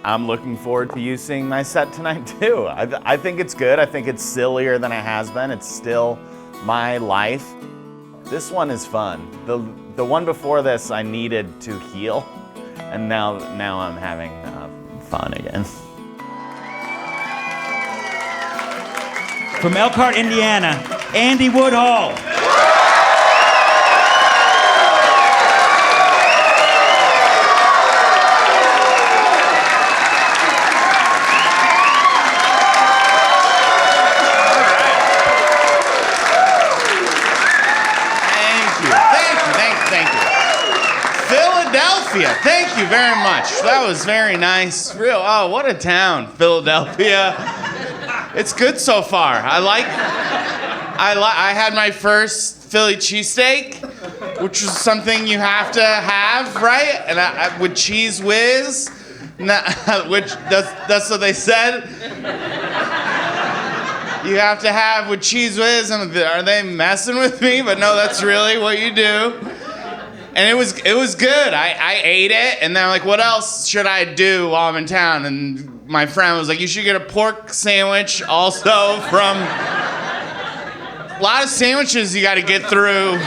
I'm looking forward to you seeing my set tonight too. I think it's good. I think it's sillier than it has been. It's still my life. This one is fun. The one before this I needed to heal, and now I'm having fun again. From Elkhart, Indiana, Andy Woodhull. Thank you. Philadelphia, thank you very much. That was very nice. Oh, what a town, Philadelphia. It's good so far. I had my first Philly cheesesteak, which was something you have to have, right? And with Cheese Whiz, which that's what they said. You have to have with Cheese Whiz, and are they messing with me? But no, that's really what you do. And it was good. I ate it, and then I'm like, what else should I do while I'm in town? And my friend was like, you should get a pork sandwich also from... A lot of sandwiches you got to get through.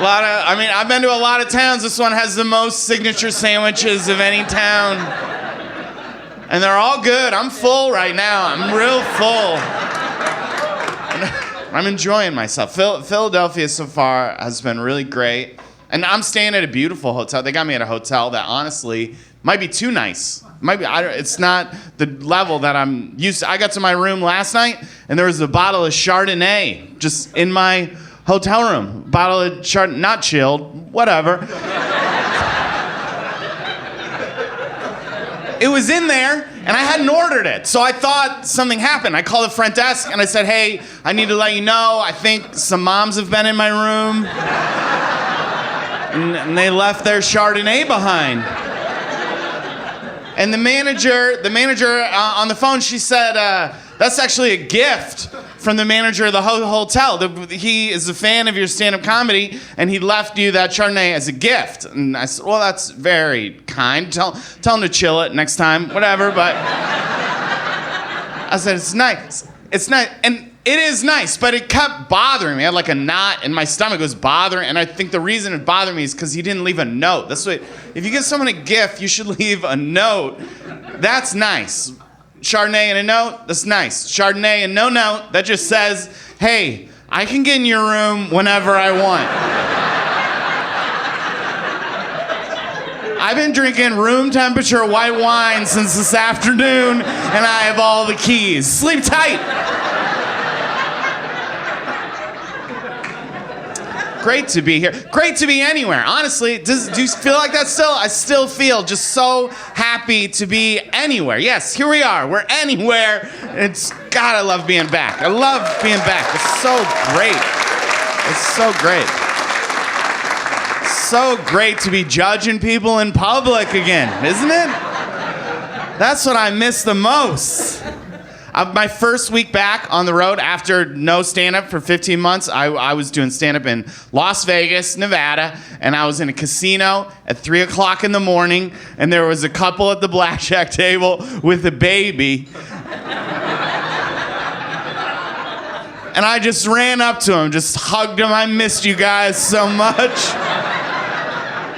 I've been to a lot of towns. This one has the most signature sandwiches of any town. And they're all good. I'm full right now. I'm real full. I'm enjoying myself. Philadelphia so far has been really great. And I'm staying at a beautiful hotel. They got me at a hotel that honestly might be too nice. It's not the level that I'm used to. I got to my room last night, and there was a bottle of Chardonnay just in my hotel room. Bottle of Chardonnay, not chilled, whatever. It was in there, and I hadn't ordered it, so I thought something happened. I called the front desk, and I said, hey, I need to let you know, I think some moms have been in my room, and they left their Chardonnay behind. And the manager on the phone, she said, that's actually a gift from the manager of the hotel. He is a fan of your stand-up comedy, and he left you that Chardonnay as a gift. And I said, well, that's very kind. Tell him to chill it next time, whatever. But I said, it's nice. It's nice. And it is nice, but it kept bothering me. I had like a knot in my stomach. It was bothering, and I think the reason it bothered me is because he didn't leave a note. That's what, if you give someone a gift, you should leave a note. That's nice. Chardonnay and a note, that's nice. Chardonnay and no note, that just says, hey, I can get in your room whenever I want. I've been drinking room temperature white wine since this afternoon, and I have all the keys. Sleep tight. Great to be here. Great to be anywhere. Honestly, do you feel like that still? I still feel just so happy to be anywhere. Yes, here we are. We're anywhere. God, I love being back. I love being back. It's so great. It's so great. So great to be judging people in public again, isn't it? That's what I miss the most. My first week back on the road after no stand-up for 15 months, I was doing stand-up in Las Vegas, Nevada, and I was in a casino at 3 o'clock in the morning, and there was a couple at the blackjack table with a baby. And I just ran up to him, just hugged him. I missed you guys so much.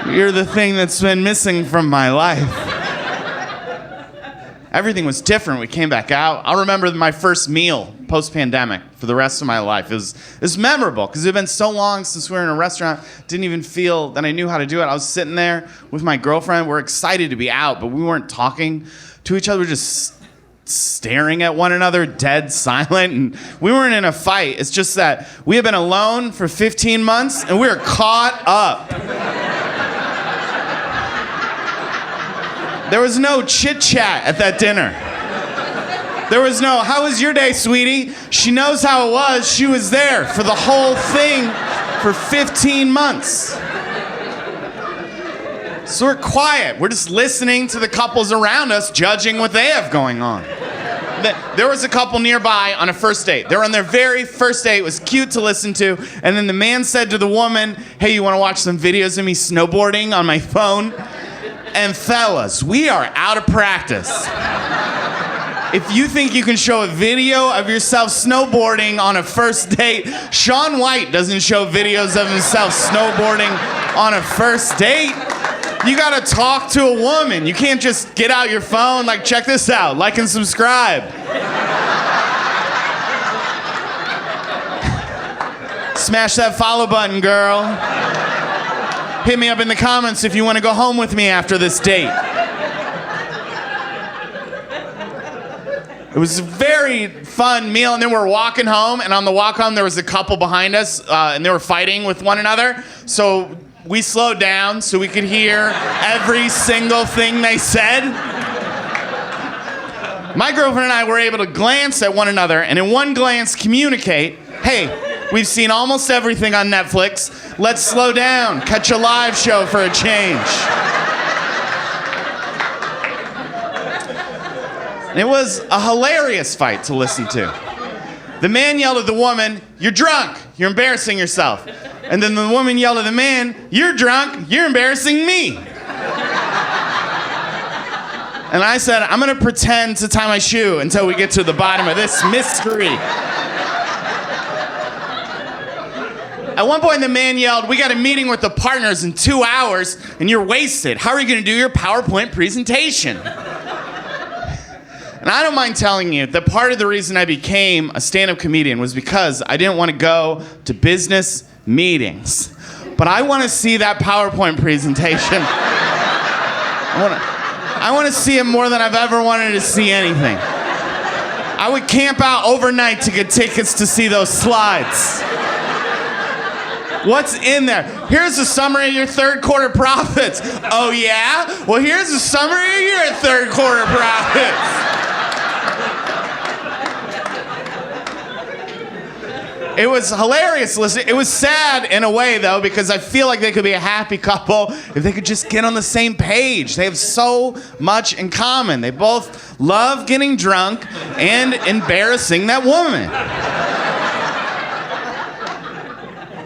You're the thing that's been missing from my life. Everything was different. We came back out. I remember my first meal post-pandemic for the rest of my life. It was memorable because it had been so long since we were in a restaurant. Didn't even feel that I knew how to do it. I was sitting there with my girlfriend. We're excited to be out, but we weren't talking to each other. We were just staring at one another, dead silent, and we weren't in a fight. It's just that we had been alone for 15 months, and we were caught up. There was no chit-chat at that dinner. There was no, how was your day, sweetie? She knows how it was. She was there for the whole thing for 15 months. So we're quiet. We're just listening to the couples around us, judging what they have going on. There was a couple nearby on a first date. They were on their very first date. It was cute to listen to. And then the man said to the woman, hey, you want to watch some videos of me snowboarding on my phone? And fellas, we are out of practice. If you think you can show a video of yourself snowboarding on a first date, Shaun White doesn't show videos of himself snowboarding on a first date. You gotta talk to a woman. You can't just get out your phone, like, check this out, like and subscribe. Smash that follow button, girl. Hit me up in the comments if you want to go home with me after this date. It was a very fun meal, and then we were walking home, and on the walk home, there was a couple behind us, and they were fighting with one another. So we slowed down so we could hear every single thing they said. My girlfriend and I were able to glance at one another, and in one glance communicate, hey, we've seen almost everything on Netflix. Let's slow down, catch a live show for a change. And it was a hilarious fight to listen to. The man yelled at the woman, "You're drunk, you're embarrassing yourself." And then the woman yelled at the man, "You're drunk, you're embarrassing me." And I said, I'm gonna pretend to tie my shoe until we get to the bottom of this mystery. At one point, the man yelled, "We got a meeting with the partners in 2 hours, and you're wasted. How are you gonna do your PowerPoint presentation?" And I don't mind telling you that part of the reason I became a stand-up comedian was because I didn't want to go to business meetings. But I want to see that PowerPoint presentation. I want to see it more than I've ever wanted to see anything. I would camp out overnight to get tickets to see those slides. What's in there? Here's a summary of your third quarter profits. Oh yeah? Well, here's a summary of your third quarter profits. It was hilarious to listen. It was sad in a way, though, because I feel like they could be a happy couple if they could just get on the same page. They have so much in common. They both love getting drunk and embarrassing that woman.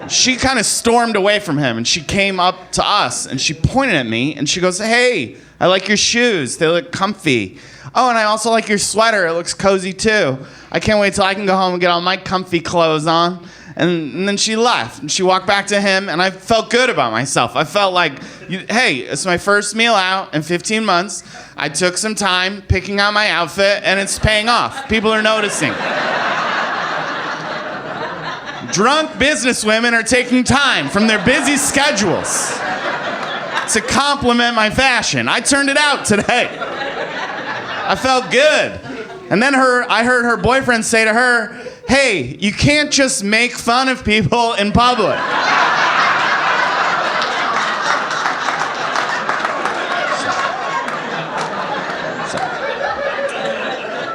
She kind of stormed away from him, and she came up to us, and she pointed at me, and she goes, "Hey, I like your shoes. They look comfy. Oh, and I also like your sweater. It looks cozy, too. I can't wait till I can go home and get all my comfy clothes on." And then she left, and she walked back to him, and I felt good about myself. I felt like, hey, it's my first meal out in 15 months. I took some time picking out my outfit, and it's paying off. People are noticing. Drunk businesswomen are taking time from their busy schedules to compliment my fashion. I turned it out today. I felt good. And then I heard her boyfriend say to her, "Hey, you can't just make fun of people in public."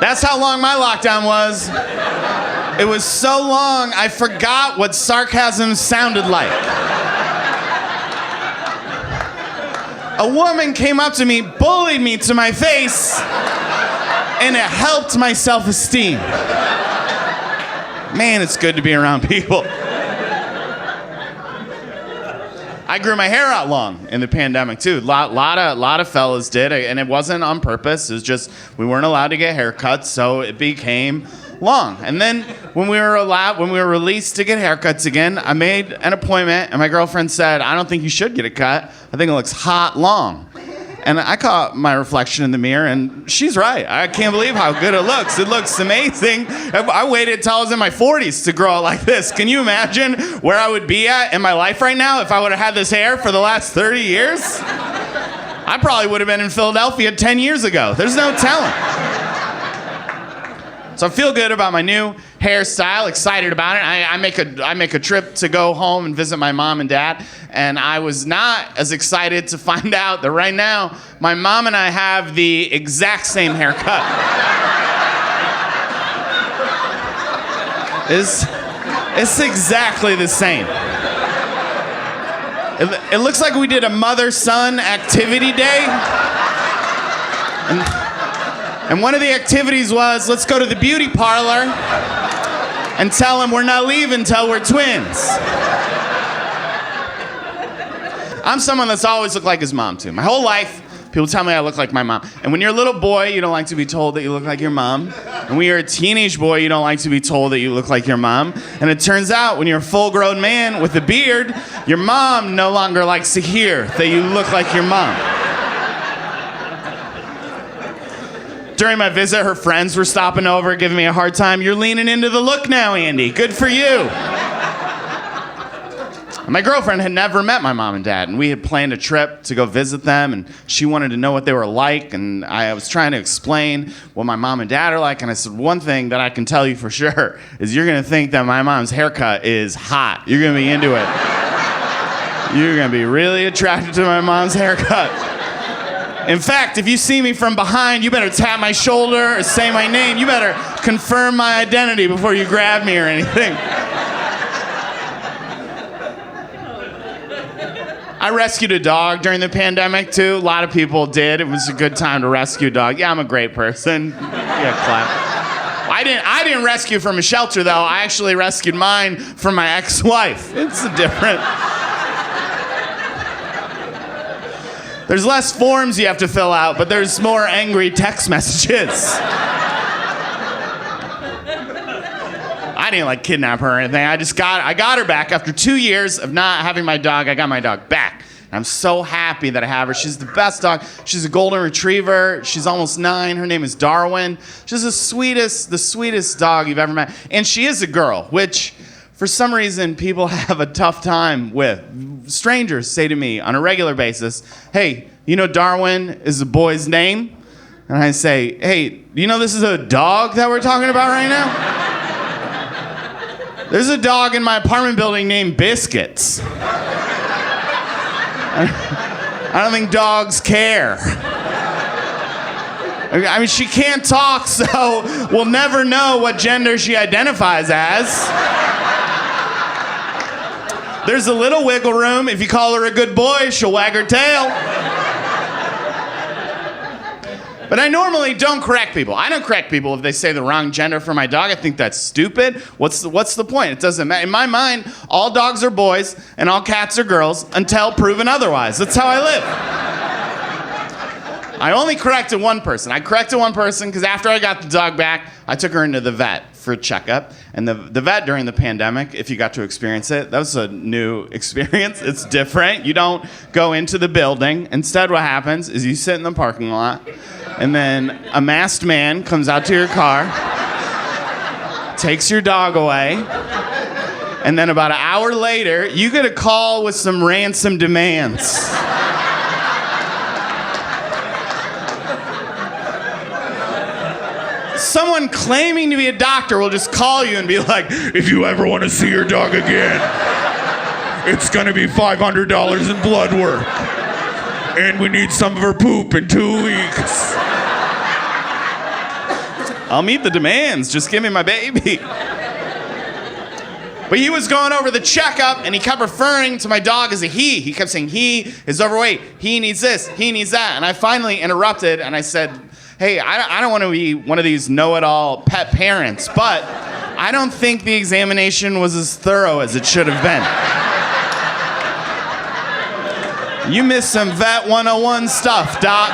That's how long my lockdown was. It was so long, I forgot what sarcasm sounded like. A woman came up to me, bullied me to my face, and it helped my self-esteem. Man, it's good to be around people. I grew my hair out long in the pandemic too. Lot of fellas did, and it wasn't on purpose. It was just we weren't allowed to get haircuts, so it became long. And then when we were released to get haircuts again, I made an appointment, and my girlfriend said, "I don't think you should get a cut. I think it looks hot long." And I caught my reflection in the mirror, and she's right. I can't believe how good it looks. It looks amazing. I waited till I was in my 40s to grow it like this. Can you imagine where I would be at in my life right now if I would have had this hair for the last 30 years? I probably would have been in Philadelphia 10 years ago. There's no telling. So I feel good about my new hairstyle, excited about it. I make a trip to go home and visit my mom and dad, and I was not as excited to find out that right now my mom and I have the exact same haircut. It's exactly the same. It looks like we did a mother-son activity day. And one of the activities was, let's go to the beauty parlor and tell them we're not leaving till we're twins. I'm someone that's always looked like his mom too. My whole life, People tell me I look like my mom. And when you're a little boy, you don't like to be told that you look like your mom. And when you're a teenage boy, you don't like to be told that you look like your mom. And it turns out when you're a full-grown man with a beard, your mom no longer likes to hear that you look like your mom. During my visit, her friends were stopping over, giving me a hard time. You're leaning into the look now, Andy. Good for you. My girlfriend had never met my mom and dad, and we had planned a trip to go visit them, and she wanted to know what they were like, and I was trying to explain what my mom and dad are like, and I said, one thing that I can tell you for sure is you're going to think that my mom's haircut is hot. You're going to be into it. You're going to be really attracted to my mom's haircut. In fact, if you see me from behind, you better tap my shoulder or say my name. You better confirm my identity before you grab me or anything. I rescued a dog during the pandemic, too. A lot of people did. It was a good time to rescue a dog. Yeah, I'm a great person. Yeah, clap. I didn't rescue from a shelter, though. I actually rescued mine from my ex-wife. It's different. There's less forms you have to fill out, but there's more angry text messages. I didn't kidnap her or anything. I got her back after 2 years of not having my dog. I got my dog back. And I'm so happy that I have her. She's the best dog. She's a golden retriever. She's almost 9. Her name is Darwin. She's the sweetest dog you've ever met. And she is a girl, which for some reason people have a tough time with. Strangers say to me on a regular basis, hey, you know Darwin is a boy's name? And I say, hey, you know this is a dog that we're talking about right now? There's a dog in my apartment building named Biscuits. I don't think dogs care. I mean, she can't talk, so we'll never know what gender she identifies as. There's a little wiggle room. If you call her a good boy, she'll wag her tail. But I normally don't correct people. I don't correct people if they say the wrong gender for my dog. I think that's stupid. What's the point? It doesn't matter. In my mind, all dogs are boys and all cats are girls until proven otherwise. That's how I live. I only corrected one person. I corrected one person because after I got the dog back, I took her into the vet for a checkup. And the vet during the pandemic, if you got to experience it, that was a new experience. It's different. You don't go into the building. Instead, what happens is you sit in the parking lot, and then a masked man comes out to your car, takes your dog away, and then about an hour later, you get a call with some ransom demands. Someone claiming to be a doctor will just call you and be like, if you ever want to see your dog again, it's gonna be $500 in blood work. And we need some of her poop in 2 weeks. I'll meet the demands, just give me my baby. But he was going over the checkup and he kept referring to my dog as a he. He kept saying he is overweight, he needs this, he needs that. And I finally interrupted and I said, hey, I don't want to be one of these know-it-all pet parents, but I don't think the examination was as thorough as it should have been. You missed some Vet 101 stuff, Doc.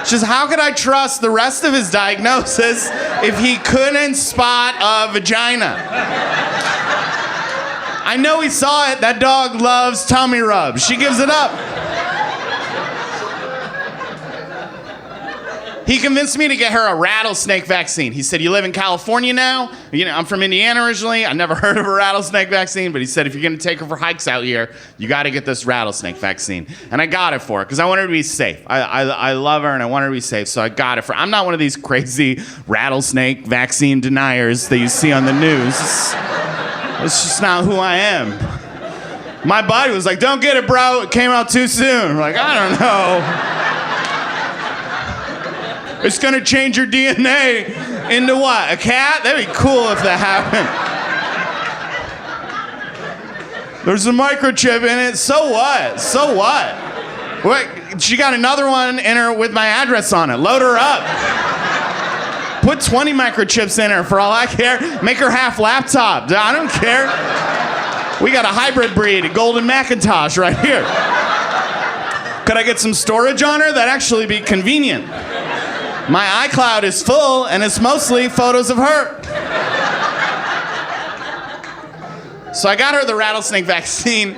Just how could I trust the rest of his diagnosis if he couldn't spot a vagina? I know he saw it. That dog loves tummy rubs. She gives it up. He convinced me to get her a rattlesnake vaccine. He said, you live in California now? You know, I'm from Indiana originally. I never heard of a rattlesnake vaccine, but he said, if you're gonna take her for hikes out here, you gotta get this rattlesnake vaccine. And I got it for her, because I want her to be safe. I love her and I want her to be safe, so I got it for her. I'm not one of these crazy rattlesnake vaccine deniers that you see on the news. It's just not who I am. My buddy was like, don't get it, bro. It came out too soon. I'm like, I don't know. It's gonna change your DNA into what? A cat? That'd be cool if that happened. There's a microchip in it. So what? So what? What? She got another one in her with my address on it. Load her up. Put 20 microchips in her for all I care. Make her half laptop. I don't care. We got a hybrid breed, a golden Macintosh right here. Could I get some storage on her? That'd actually be convenient. My iCloud is full, and it's mostly photos of her. So I got her the rattlesnake vaccine,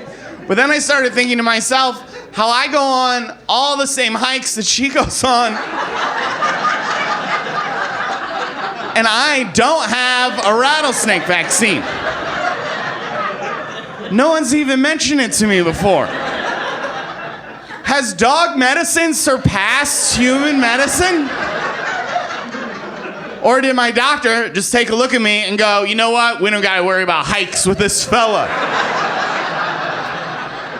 but then I started thinking to myself how I go on all the same hikes that she goes on, and I don't have a rattlesnake vaccine. No one's even mentioned it to me before. Has dog medicine surpassed human medicine? Or did my doctor just take a look at me and go, you know what? We don't gotta worry about hikes with this fella.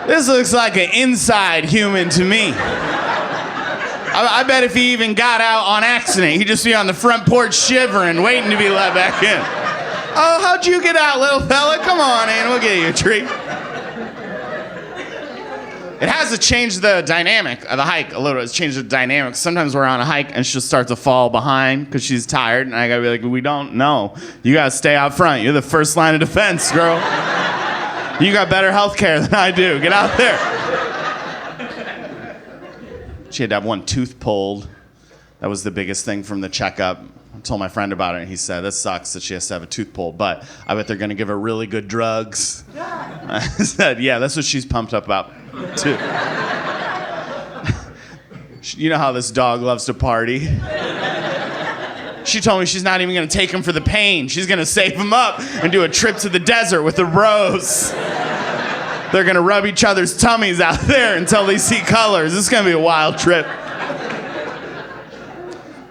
This looks like an inside human to me. I bet if he even got out on accident, he'd just be on the front porch shivering, waiting to be let back in. Oh, how'd you get out, little fella? Come on in, we'll get you a treat. It has to change the dynamic of the hike a little. It's changed the dynamic. Sometimes we're on a hike and she'll start to fall behind because she's tired, and I gotta be like, we don't know. You gotta stay out front. You're the first line of defense, girl. You got better health care than I do. Get out there. She had to have one tooth pulled. That was the biggest thing from the checkup. I told my friend about it, and he said, that sucks that she has to have a tooth pulled, but I bet they're gonna give her really good drugs. I said, yeah, that's what she's pumped up about, too. You know how this dog loves to party? She told me she's not even gonna take him for the pain. She's gonna save him up and do a trip to the desert with the bros. They're gonna rub each other's tummies out there until they see colors. This is gonna be a wild trip.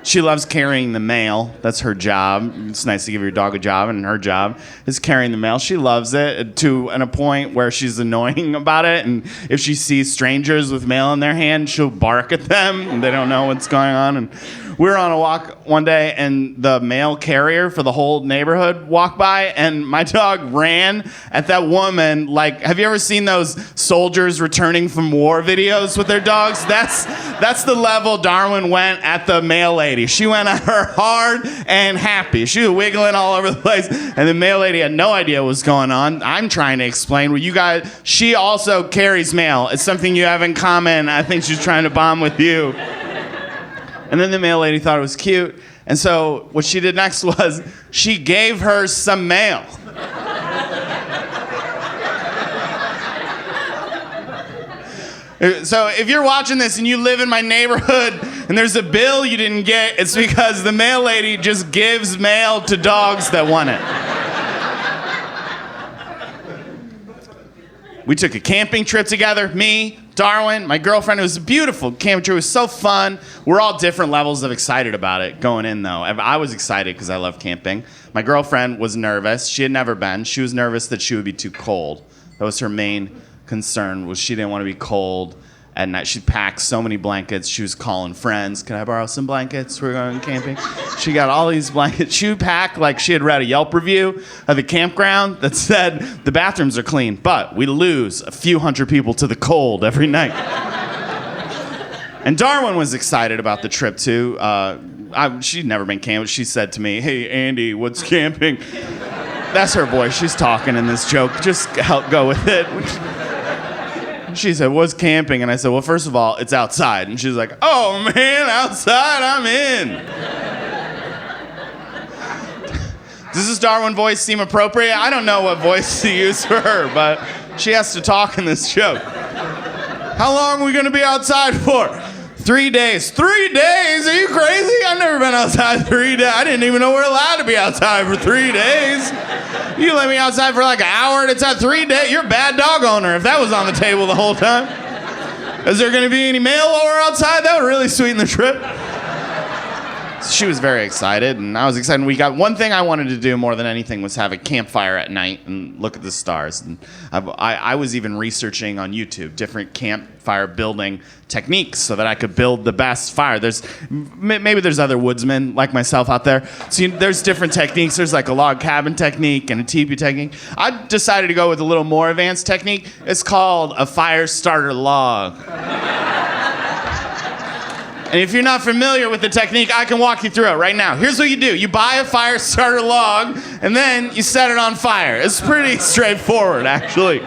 She loves carrying the mail. That's her job. It's nice to give your dog a job, and her job is carrying the mail. She loves it to a point where she's annoying about it, and if she sees strangers with mail in their hand, she'll bark at them, and they don't know what's going on. And we were on a walk one day, and the mail carrier for the whole neighborhood walked by, and my dog ran at that woman like, have you ever seen those soldiers returning from war videos with their dogs? That's the level Darwin went at the mail lady. She went at her hard and happy. She was wiggling all over the place, and the mail lady had no idea what was going on. I'm trying to explain. Well, you guys, she also carries mail. It's something you have in common. I think she's trying to bond with you. And then the mail lady thought it was cute, and so what she did next was she gave her some mail. So if you're watching this and you live in my neighborhood and there's a bill you didn't get, it's because the mail lady just gives mail to dogs that want it. We took a camping trip together, me, Darwin, my girlfriend. It was a beautiful camping trip. It was so fun. We're all different levels of excited about it going in, though. I was excited because I love camping. My girlfriend was nervous. She had never been. She was nervous that she would be too cold. That was her main concern, was she didn't want to be cold at night. She packed so many blankets. She was calling friends. Can I borrow some blankets? We're going camping. She got all these blankets. She would pack like she had read a Yelp review of the campground that said the bathrooms are clean, but we lose a few hundred people to the cold every night. And Darwin was excited about the trip too. She'd never been camping. She said to me, "Hey Andy, what's camping?" That's her voice. She's talking in this joke. Just help go with it. She said, what's camping? And I said, well, first of all, it's outside. And she's like, oh, man, outside, I'm in. Does this Darwin voice seem appropriate? I don't know what voice to use for her, but she has to talk in this joke. How long are we going to be outside for? 3 days. 3 days? Are you crazy? I've never been outside 3 days. I didn't even know we're allowed to be outside for 3 days. You let me outside for like an hour at a time. 3 days? You're a bad dog owner if that was on the table the whole time. Is there going to be any mail while we're outside? That would really sweeten the trip. She was very excited, and I was excited. We got one thing I wanted to do more than anything was have a campfire at night and look at the stars. And I was even researching on YouTube different campfire building techniques so that I could build the best fire. Maybe there's other woodsmen like myself out there. So there's different techniques. There's like a log cabin technique and a teepee technique. I decided to go with a little more advanced technique. It's called a fire starter log. And if you're not familiar with the technique, I can walk you through it right now. Here's what you do. You buy a fire starter log, and then you set it on fire. It's pretty straightforward, actually.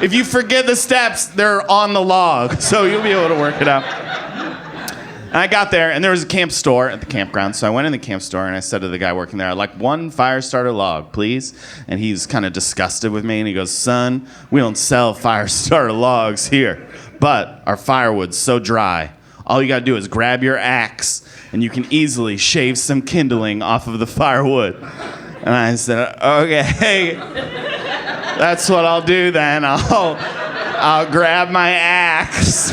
if you forget the steps, they're on the log, so you'll be able to work it out. And I got there, and there was a camp store at the campground, so I went in the camp store, and I said to the guy working there, I'd like 1 fire starter log, please. And he's kind of disgusted with me, and he goes, son, we don't sell fire starter logs here, but our firewood's so dry. All you gotta do is grab your axe, and you can easily shave some kindling off of the firewood. And I said, okay, that's what I'll do then. I'll grab my axe.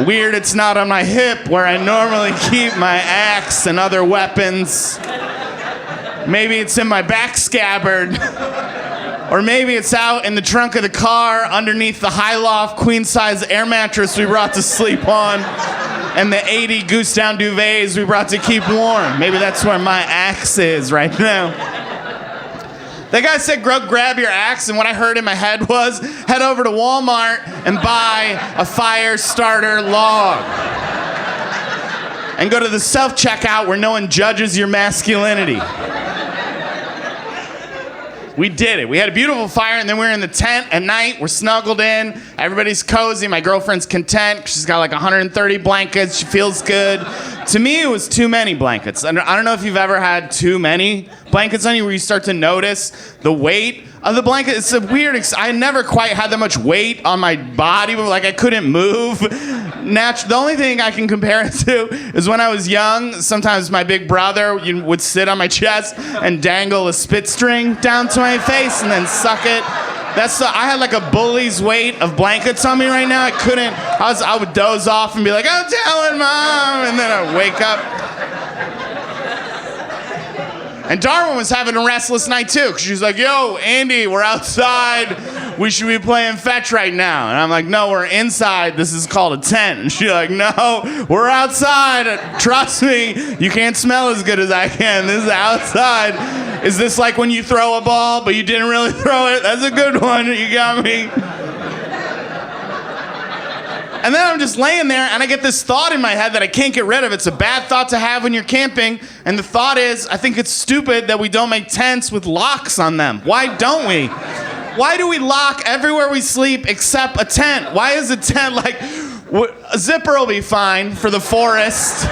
Weird it's not on my hip where I normally keep my axe and other weapons. Maybe it's in my back scabbard. Or maybe it's out in the trunk of the car underneath the high loft queen-size air mattress we brought to sleep on and the 80 goose down duvets we brought to keep warm. Maybe that's where my axe is right now. That guy said, grab your axe, and what I heard in my head was, head over to Walmart and buy a fire starter log. And go to the self-checkout where no one judges your masculinity. We did it. We had a beautiful fire, and then we were in the tent at night. We're snuggled in. Everybody's cozy. My girlfriend's content. She's got like 130 blankets. She feels good. To me, it was too many blankets. And I don't know if you've ever had too many blankets on you where you start to notice the weight of the blanket. It's a weird... I never quite had that much weight on my body, but like I couldn't move. The only thing I can compare it to is when I was young, sometimes my big brother would sit on my chest and dangle a spit string down to my face and then suck it. I had like a bully's weight of blankets on me right now. I would doze off and be like, I'm telling mom, and then I'd wake up. And Darwin was having a restless night too, because she was like, yo, Andy, we're outside. We should be playing fetch right now. And I'm like, no, we're inside. This is called a tent. And she's like, no, we're outside. Trust me, you can't smell as good as I can. This is outside. Is this like when you throw a ball, but you didn't really throw it? That's a good one. You got me. And then I'm just laying there, and I get this thought in my head that I can't get rid of. It's a bad thought to have when you're camping, and the thought is, I think it's stupid that we don't make tents with locks on them. Why don't we? Why do we lock everywhere we sleep except a tent? Why is a tent like, a zipper will be fine for the forest.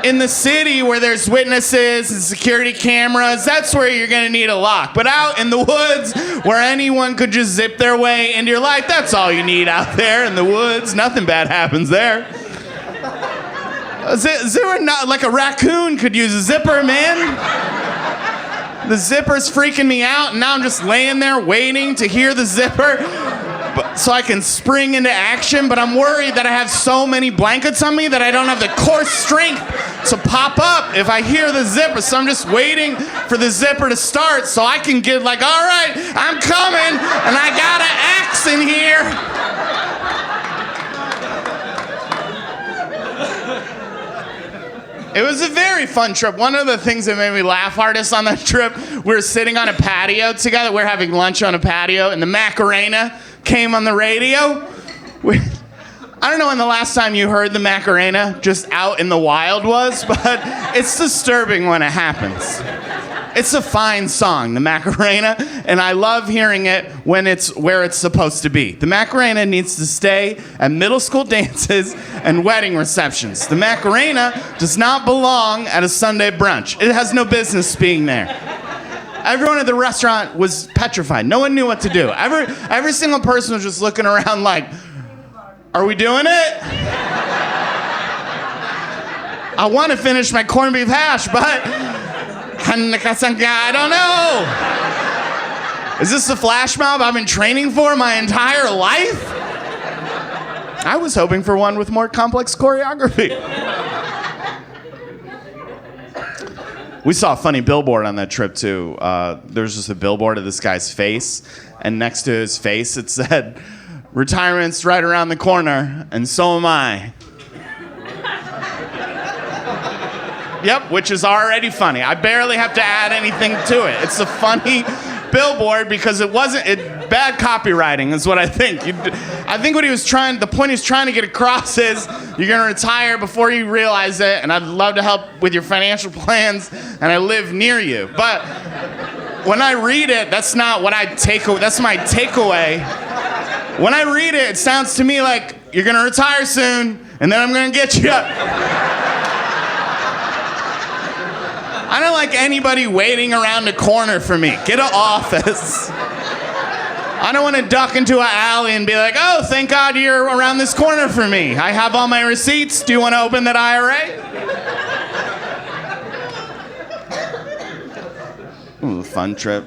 In the city where there's witnesses and security cameras, that's where you're gonna need a lock. But out in the woods where anyone could just zip their way into your life, that's all you need out there in the woods. Nothing bad happens there. Not like a raccoon could use a zipper, man. The zipper's freaking me out, and now I'm just laying there waiting to hear the zipper so I can spring into action, but I'm worried that I have so many blankets on me that I don't have the core strength to pop up if I hear the zipper. So I'm just waiting for the zipper to start so I can get like, all right, I'm coming, and I got an axe in here. It was a very fun trip. One of the things that made me laugh hardest on that trip, we were sitting on a patio together. We were having lunch on a patio, and the Macarena came on the radio. I don't know when the last time you heard the Macarena just out in the wild was, but it's disturbing when it happens. It's a fine song, the Macarena, and I love hearing it when it's where it's supposed to be. The Macarena needs to stay at middle school dances and wedding receptions. The Macarena does not belong at a Sunday brunch. It has no business being there. Everyone at the restaurant was petrified. No one knew what to do. Every single person was just looking around like, are we doing it? I want to finish my corned beef hash, but I don't know. Is this the flash mob I've been training for my entire life? I was hoping for one with more complex choreography. We saw a funny billboard on that trip, too. There's just a billboard of this guy's face, and next to his face it said, "Retirement's right around the corner, and so am I." Yep, which is already funny. I barely have to add anything to it. It's a funny billboard because bad copywriting is what I think. I think the point he was trying to get across is you're gonna retire before you realize it, and I'd love to help with your financial plans, and I live near you. But when I read it, that's not what I take. That's my takeaway. When I read it, it sounds to me like you're gonna retire soon, and then I'm gonna get you. I don't like anybody waiting around the corner for me. Get an office. I don't want to duck into an alley and be like, oh, thank God you're around this corner for me. I have all my receipts. Do you want to open that IRA? Ooh, fun trip.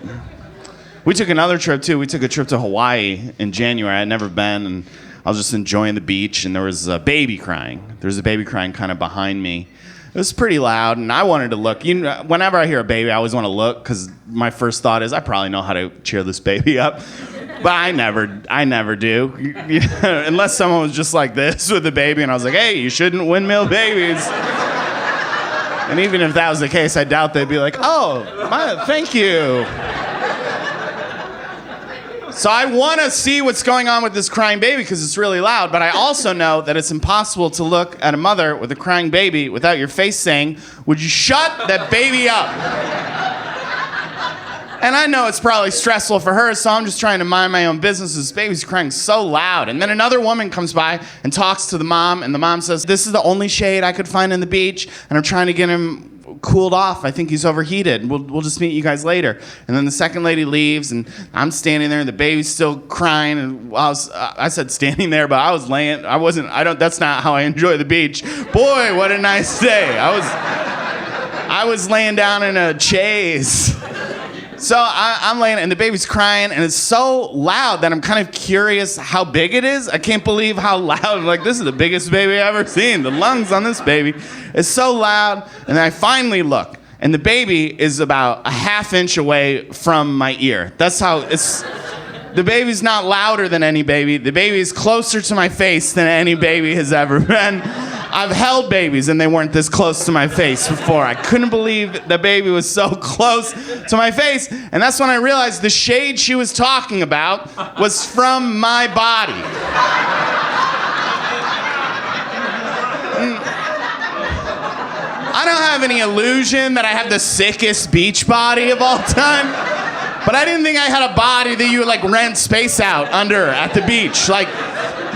We took another trip, too. We took a trip to Hawaii in January. I'd never been, and I was just enjoying the beach, and there was a baby crying. There was a baby crying kind of behind me. It was pretty loud, and I wanted to look. You know, whenever I hear a baby, I always want to look, because my first thought is, I probably know how to cheer this baby up. But I never do. Unless someone was just like this with the baby, and I was like, hey, you shouldn't windmill babies. And even if that was the case, I doubt they'd be like, oh, thank you. So I want to see what's going on with this crying baby because it's really loud, but I also know that it's impossible to look at a mother with a crying baby without your face saying, would you shut that baby up? And I know it's probably stressful for her, so I'm just trying to mind my own business. This baby's crying so loud. And then another woman comes by and talks to the mom, and the mom says, this is the only shade I could find in the beach, and I'm trying to get him cooled off. I think he's overheated. We'll just meet you guys later. And then the second lady leaves, and I'm standing there, and the baby's still crying. And I said standing there, but I was laying. That's not how I enjoy the beach. Boy, what a nice day. I was laying down in a chaise. So I'm laying, and the baby's crying, and it's so loud that I'm kind of curious how big it is. I can't believe how loud. Like, this is the biggest baby I've ever seen. The lungs on this baby is so loud. And then I finally look, and the baby is about a half inch away from my ear. That's how it's. The baby's not louder than any baby. The baby is closer to my face than any baby has ever been. I've held babies and they weren't this close to my face before. I couldn't believe the baby was so close to my face. And that's when I realized the shade she was talking about was from my body. I don't have any illusion that I have the sickest beach body of all time. But I didn't think I had a body that you would like rent space out under at the beach. Like,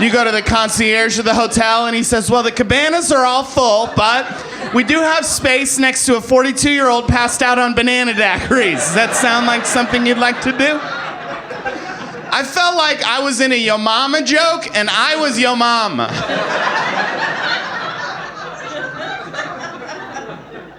you go to the concierge of the hotel and he says, well, the cabanas are all full, but we do have space next to a 42-year-old passed out on banana daiquiris. Does that sound like something you'd like to do? I felt like I was in a Yo Mama joke and I was Yo Mama.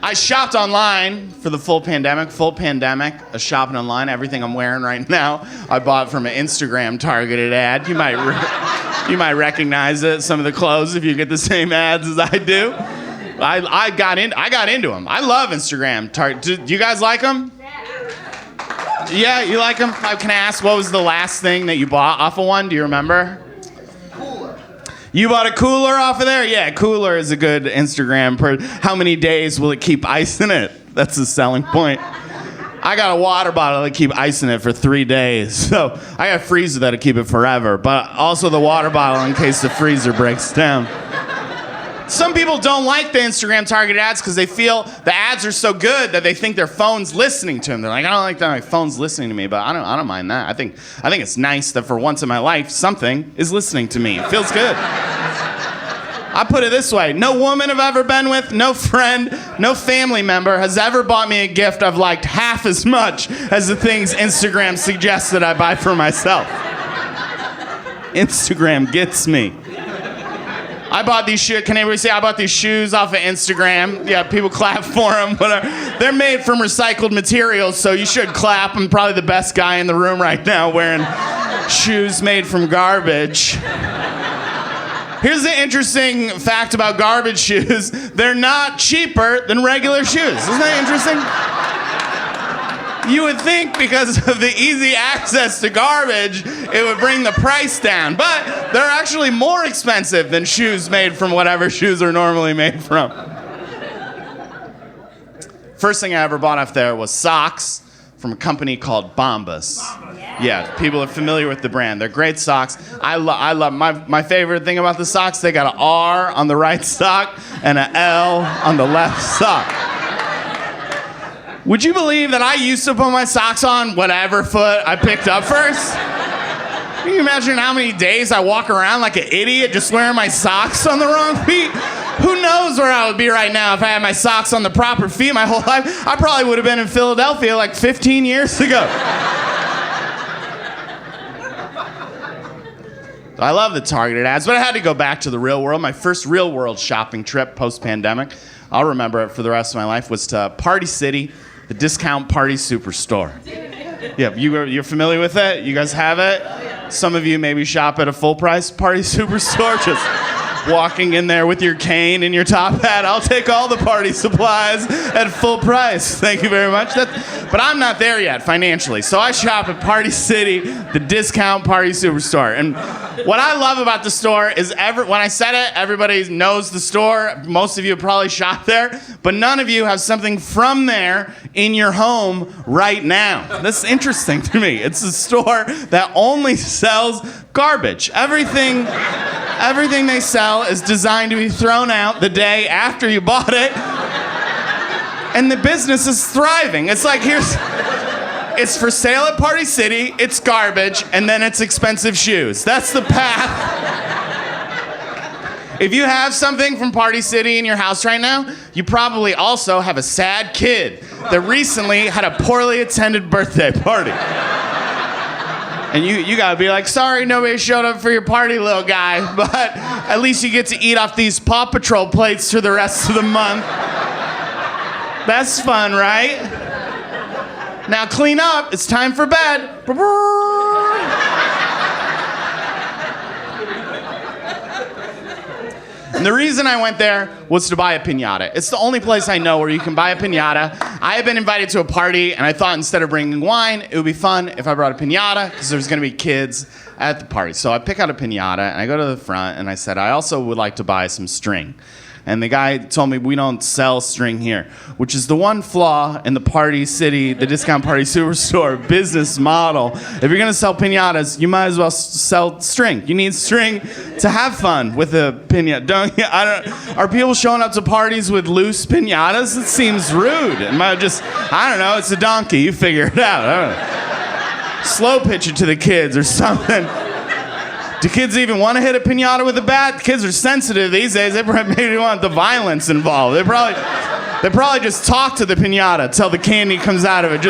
I shopped online for the full pandemic, of shopping online. Everything I'm wearing right now, I bought from an Instagram targeted ad. You might recognize it, some of the clothes, if you get the same ads as I do. I got into them. I love Instagram. Do you guys like them? Yeah, you like them? Can I ask, what was the last thing that you bought off of one? Do you remember? You bought a cooler off of there? Yeah, cooler is a good Instagram. How many days will it keep ice in it? That's the selling point. I got a water bottle that keep ice in it for 3 days. So I got a freezer that'll keep it forever, but also the water bottle in case the freezer breaks down. Some people don't like the Instagram targeted ads because they feel the ads are so good that they think their phone's listening to them. They're like, I don't like that my phone's listening to me, but I don't mind that. I think it's nice that for once in my life, something is listening to me. It feels good. I put it this way. No woman I've ever been with, no friend, no family member has ever bought me a gift I've liked half as much as the things Instagram suggests that I buy for myself. Instagram gets me. I bought these shoes. Can anybody say I bought these shoes off of Instagram? Yeah, people clap for them. Whatever. They're made from recycled materials, so you should clap. I'm probably the best guy in the room right now wearing shoes made from garbage. Here's the interesting fact about garbage shoes. They're not cheaper than regular shoes. Isn't that interesting? You would think because of the easy access to garbage, it would bring the price down. But they're actually more expensive than shoes made from whatever shoes are normally made from. First thing I ever bought off there was socks from a company called Bombas. Yeah, people are familiar with the brand. They're great socks. I love my favorite thing about the socks, they got an R on the right sock and an L on the left sock. Would you believe that I used to put my socks on whatever foot I picked up first? Can you imagine how many days I walk around like an idiot just wearing my socks on the wrong feet? Who knows where I would be right now if I had my socks on the proper feet my whole life? I probably would have been in Philadelphia like 15 years ago. I love the targeted ads, but I had to go back to the real world. My first real world shopping trip post-pandemic, I'll remember it for the rest of my life, was to Party City, the discount party superstore. Yeah, you're familiar with it? You guys have it? Some of you maybe shop at a full-price party superstore, just walking in there with your cane and your top hat. I'll take all the party supplies at full price. Thank you very much. But I'm not there yet financially, so I shop at Party City, the discount party superstore. And what I love about the store is when I said it, everybody knows the store. Most of you probably shop there, but none of you have something from there in your home right now. That's interesting to me. It's a store that only sells garbage. Everything they sell is designed to be thrown out the day after you bought it. And the business is thriving. It's like, it's for sale at Party City, it's garbage, and then it's expensive shoes. That's the path. If you have something from Party City in your house right now, you probably also have a sad kid that recently had a poorly attended birthday party. And you gotta be like, sorry nobody showed up for your party, little guy, but at least you get to eat off these Paw Patrol plates for the rest of the month. That's fun, right? Now clean up, it's time for bed. And the reason I went there was to buy a piñata. It's the only place I know where you can buy a piñata. I had been invited to a party, and I thought instead of bringing wine, it would be fun if I brought a piñata, because there's gonna be kids at the party. So I pick out a piñata, and I go to the front, and I said, I also would like to buy some string. And the guy told me, we don't sell string here, which is the one flaw in the Party City, the discount party superstore business model. If you're gonna sell piñatas, you might as well sell string. You need string to have fun with a piñata. Are people showing up to parties with loose piñatas? It seems rude. I don't know, it's a donkey, you figure it out. I don't know. Slow pitch it to the kids or something. Do kids even want to hit a piñata with a bat? Kids are sensitive these days. They maybe want the violence involved. They probably just talk to the piñata till the candy comes out of it. They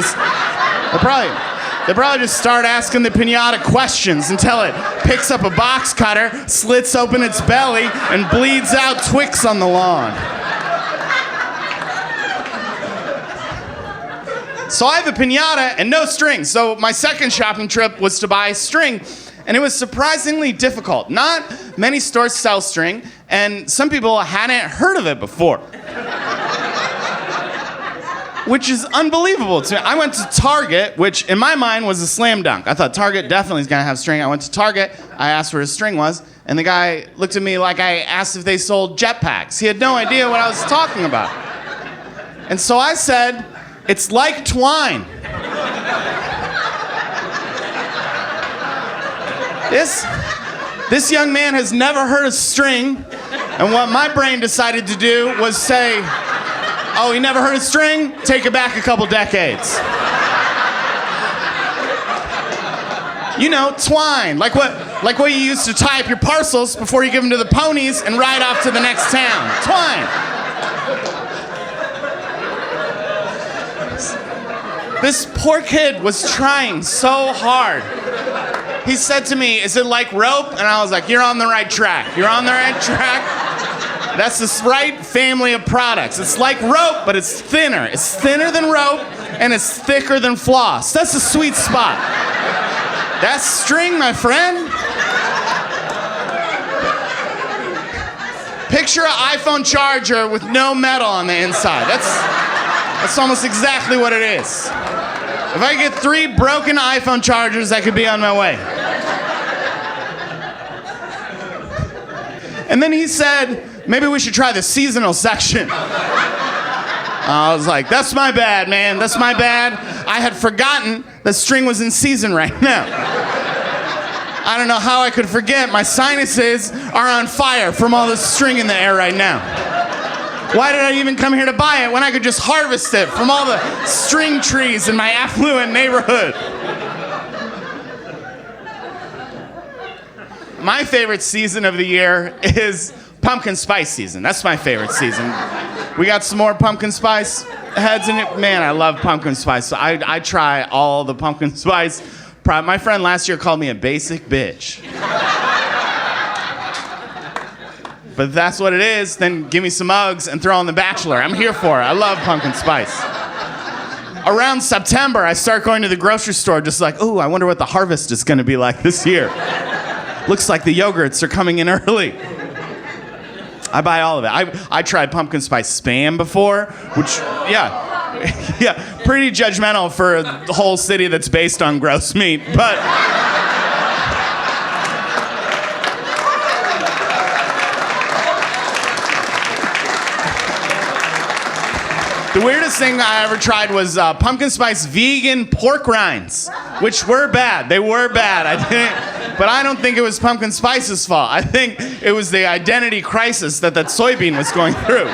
probably just start asking the piñata questions until it picks up a box cutter, slits open its belly, and bleeds out Twix on the lawn. So I have a piñata and no string. So my second shopping trip was to buy string. And it was surprisingly difficult. Not many stores sell string, and some people hadn't heard of it before. Which is unbelievable to me. I went to Target, which in my mind was a slam dunk. I thought Target definitely is gonna have string. I went to Target, I asked where his string was, and the guy looked at me like I asked if they sold jetpacks. He had no idea what I was talking about. And so I said, it's like twine. This young man has never heard of string, and what my brain decided to do was say, oh, he never heard of string? Take it back a couple decades. You know, twine, like what you used to tie up your parcels before you give them to the ponies and ride off to the next town. Twine. This poor kid was trying so hard. He said to me, is it like rope? And I was like, you're on the right track. You're on the right track. That's the right family of products. It's like rope, but it's thinner. It's thinner than rope, and it's thicker than floss. That's the sweet spot. That's string, my friend. Picture an iPhone charger with no metal on the inside. That's almost exactly what it is. If I could get 3 broken iPhone chargers, I could be on my way. And then he said, maybe we should try the seasonal section. I was like, that's my bad, man. That's my bad. I had forgotten that string was in season right now. I don't know how I could forget. My sinuses are on fire from all this string in the air right now. Why did I even come here to buy it when I could just harvest it from all the string trees in my affluent neighborhood? My favorite season of the year is pumpkin spice season. That's my favorite season. We got some more pumpkin spice heads in it. Man, I love pumpkin spice. So I try all the pumpkin spice. My friend last year called me a basic bitch. But if that's what it is, then give me some Uggs and throw on The Bachelor. I'm here for it. I love pumpkin spice. Around September, I start going to the grocery store just like, ooh, I wonder what the harvest is going to be like this year. Looks like the yogurts are coming in early. I buy all of it. I tried pumpkin spice Spam before, which, yeah, pretty judgmental for the whole city that's based on gross meat, but... The weirdest thing I ever tried was pumpkin spice vegan pork rinds, which were bad. They were bad. But I don't think it was pumpkin spice's fault. I think it was the identity crisis that soybean was going through.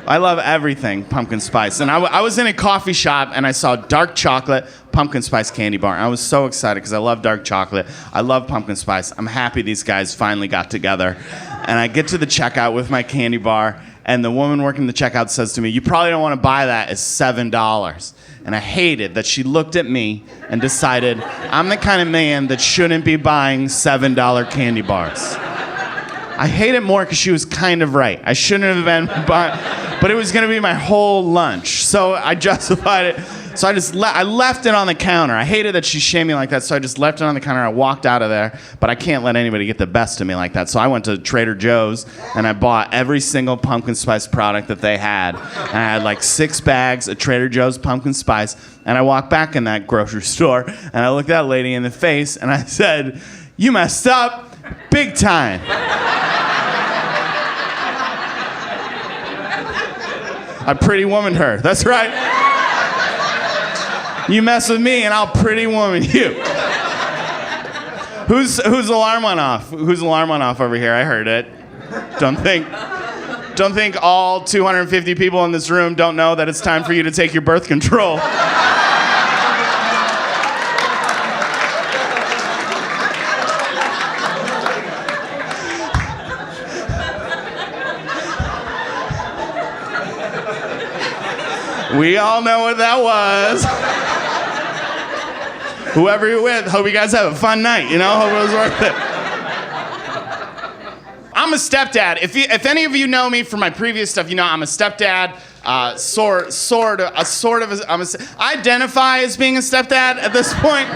I love everything pumpkin spice. And I was in a coffee shop and I saw dark chocolate pumpkin spice candy bar. And I was so excited because I love dark chocolate. I love pumpkin spice. I'm happy these guys finally got together. And I get to the checkout with my candy bar. And the woman working the checkout says to me, you probably don't want to buy that, it's $7. And I hated that she looked at me and decided I'm the kind of man that shouldn't be buying $7 candy bars. I hate it more because she was kind of right. I shouldn't have been buying, but it was going to be my whole lunch. So I justified it. So I left it on the counter. I hated that she shamed me like that, so I just left it on the counter. I walked out of there, but I can't let anybody get the best of me like that. So I went to Trader Joe's, and I bought every single pumpkin spice product that they had. And I had like 6 bags of Trader Joe's pumpkin spice, and I walked back in that grocery store, and I looked that lady in the face, and I said, you messed up big time. I pretty womaned her. That's right. You mess with me and I'll pretty woman you. Whose alarm went off? Whose alarm went off over here? I heard it. Don't think all 250 people in this room don't know that it's time for you to take your birth control. We all know what that was. Whoever you're with, hope you guys have a fun night, you know? Hope it was worth it. I'm a stepdad. If any of you know me from my previous stuff, you know I'm a stepdad. I identify as being a stepdad at this point.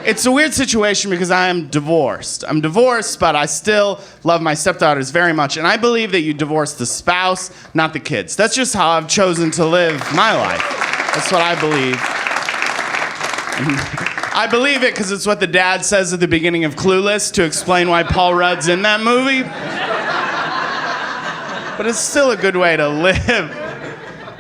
It's a weird situation because I am divorced. I'm divorced, but I still love my stepdaughters very much. And I believe that you divorce the spouse, not the kids. That's just how I've chosen to live my life. That's what I believe. I believe it because it's what the dad says at the beginning of Clueless to explain why Paul Rudd's in that movie. But it's still a good way to live.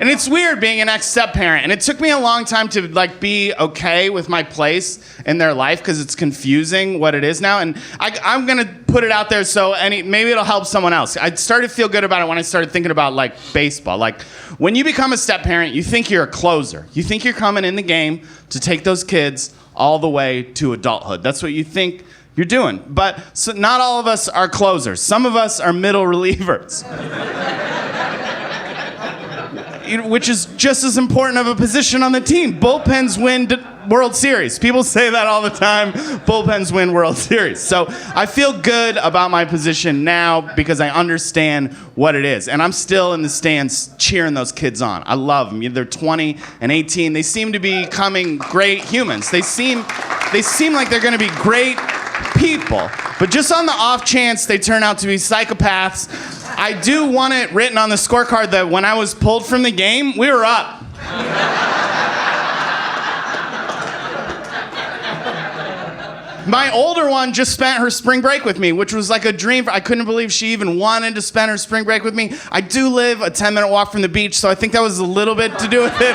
And it's weird being an ex-step-parent, and it took me a long time to be okay with my place in their life because it's confusing what it is now. And I'm gonna put it out there so maybe it'll help someone else. I started to feel good about it when I started thinking about baseball. When you become a step-parent, you think you're a closer. You think you're coming in the game to take those kids all the way to adulthood. That's what you think you're doing. But not all of us are closers. Some of us are middle relievers. Which is just as important of a position on the team. Bullpens win World Series. People say that all the time. Bullpens win World Series. So I feel good about my position now because I understand what it is. And I'm still in the stands cheering those kids on. I love them. They're 20 and 18. They seem to be becoming great humans. They seem like they're going to be great people. But just on the off chance they turn out to be psychopaths, I do want it written on the scorecard that when I was pulled from the game, we were up. My older one just spent her spring break with me, which was like a dream. I couldn't believe she even wanted to spend her spring break with me. I do live a 10-minute walk from the beach, so I think that was a little bit to do with it.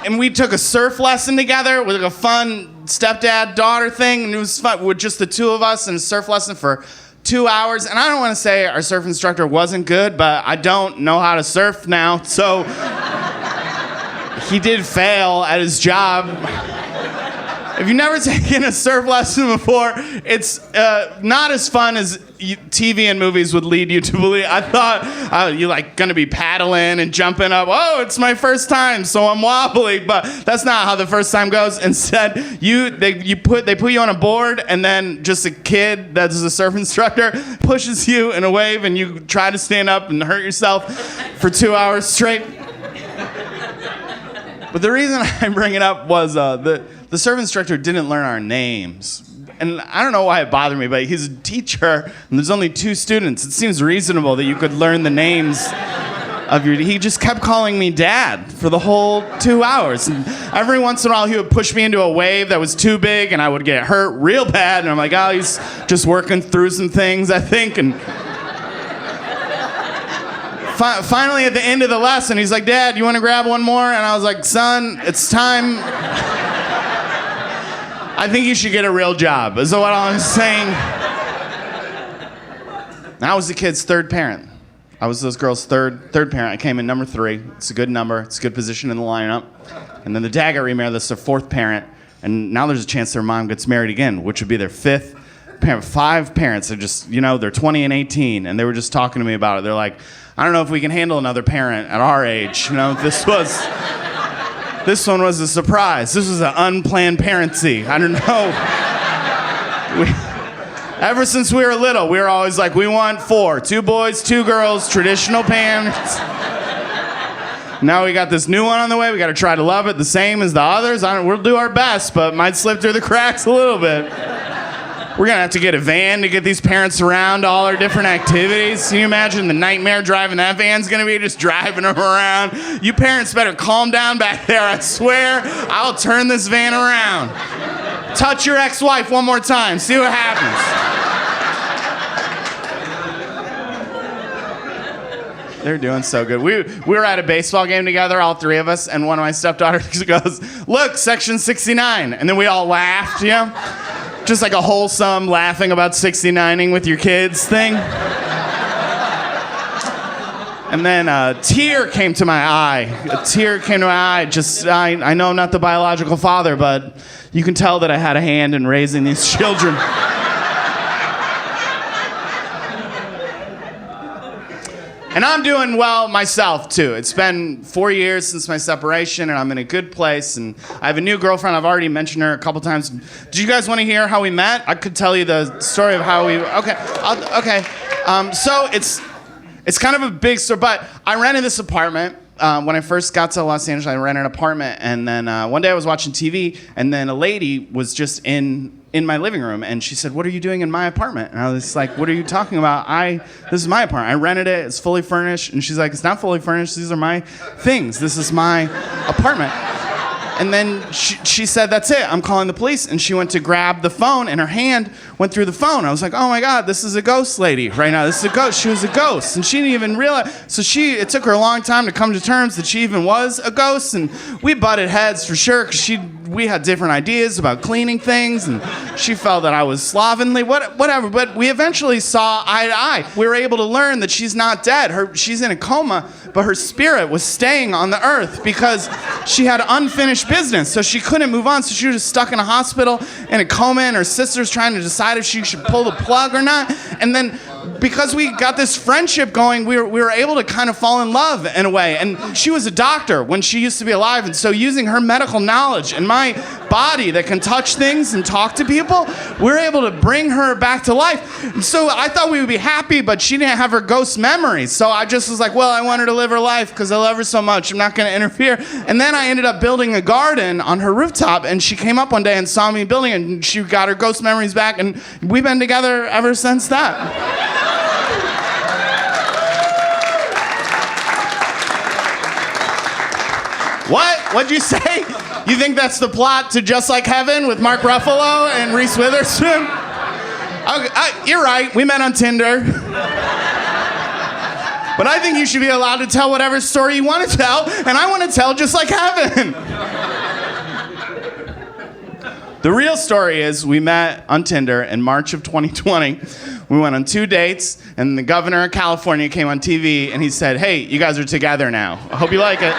And we took a surf lesson together with a fun stepdad-daughter thing, and it was fun with just the two of us and a surf lesson for 2 hours, and I don't want to say our surf instructor wasn't good, but I don't know how to surf now, so he did fail at his job. If you've never taken a surf lesson before, it's not as fun as TV and movies would lead you to believe. I thought you're like gonna be paddling and jumping up. Oh, it's my first time, so I'm wobbly. But that's not how the first time goes. Instead, they put you on a board, and then just a kid that's a surf instructor pushes you in a wave, and you try to stand up and hurt yourself for 2 hours straight. But the reason I bring it up was the surf instructor didn't learn our names. And I don't know why it bothered me, but he's a teacher, and there's only 2 students. It seems reasonable that you could learn the names of your... He just kept calling me Dad for the whole 2 hours. And every once in a while, he would push me into a wave that was too big, and I would get hurt real bad. And I'm like, oh, he's just working through some things, I think. And finally, at the end of the lesson, he's like, Dad, you want to grab one more? And I was like, son, it's time. I think you should get a real job, is what I was saying. I was the kid's 3rd parent. I was those girls' third parent. I came in number 3. It's a good number. It's a good position in the lineup. And then the dad got remarried. That's their 4th parent. And now there's a chance their mom gets married again, which would be their 5th parent. 5 parents. They're just, they're 20 and 18. And they were just talking to me about it. They're like, I don't know if we can handle another parent at our age. This one was a surprise. This was an unplanned parency. I don't know. Ever since we were little, we were always like, we want 4. 2 boys, 2 girls, traditional parents. Now we got this new one on the way. We got to try to love it the same as the others. We'll do our best, but might slip through the cracks a little bit. We're going to have to get a van to get these parents around to all our different activities. Can you imagine the nightmare driving that van's going to be, just driving them around? You parents better calm down back there. I swear, I'll turn this van around. Touch your ex-wife one more time. See what happens. They're doing so good. We were at a baseball game together, all 3 of us, and one of my stepdaughters goes, look, section 69. And then we all laughed, Just like a wholesome laughing about 69ing with your kids thing. And then a tear came to my eye. I know I'm not the biological father, but you can tell that I had a hand in raising these children. And I'm doing well myself, too. It's been 4 years since my separation, and I'm in a good place. And I have a new girlfriend. I've already mentioned her a couple times. Do you guys want to hear how we met? I could tell you the story of how we... Okay. So it's kind of a big story, but I rented this apartment. When I first got to Los Angeles, I rented an apartment. And then one day I was watching TV, and then a lady was just in my living room, and she said, what are you doing in my apartment? And I was like, what are you talking about? This is my apartment. I rented it. It's fully furnished. And she's like, it's not fully furnished. These are my things. This is my apartment. And then she said, that's it. I'm calling the police. And she went to grab the phone, and her hand went through the phone. I was like, oh my God, this is a ghost lady right now. This is a ghost. She was a ghost. And she didn't even realize. So it took her a long time to come to terms that she even was a ghost. And we butted heads for sure, because we had different ideas about cleaning things. And she felt that I was slovenly, whatever. But we eventually saw eye to eye. We were able to learn that she's not dead. She's in a coma, but her spirit was staying on the earth because she had unfinished business, so she couldn't move on. So she was just stuck in a hospital in a coma, and her sister's trying to decide if she should pull the plug or not. And then because we got this friendship going, we were able to kind of fall in love in a way. And she was a doctor when she used to be alive, and so using her medical knowledge and my body that can touch things and talk to people, we were able to bring her back to life. And so I thought we would be happy, but she didn't have her ghost memories. So I just was like, well, I want her to live her life because I love her so much. I'm not going to interfere. And then I ended up building a garden on her rooftop, and she came up one day and saw me building it, and she got her ghost memories back, and we've been together ever since that. What? What'd you say? You think that's the plot to Just Like Heaven with Mark Ruffalo and Reese Witherspoon? Okay, you're right. We met on Tinder. But I think you should be allowed to tell whatever story you want to tell, and I want to tell Just Like Heaven. The real story is we met on Tinder in March of 2020. We went on 2 dates, and the governor of California came on TV, and he said, hey, you guys are together now. I hope you like it.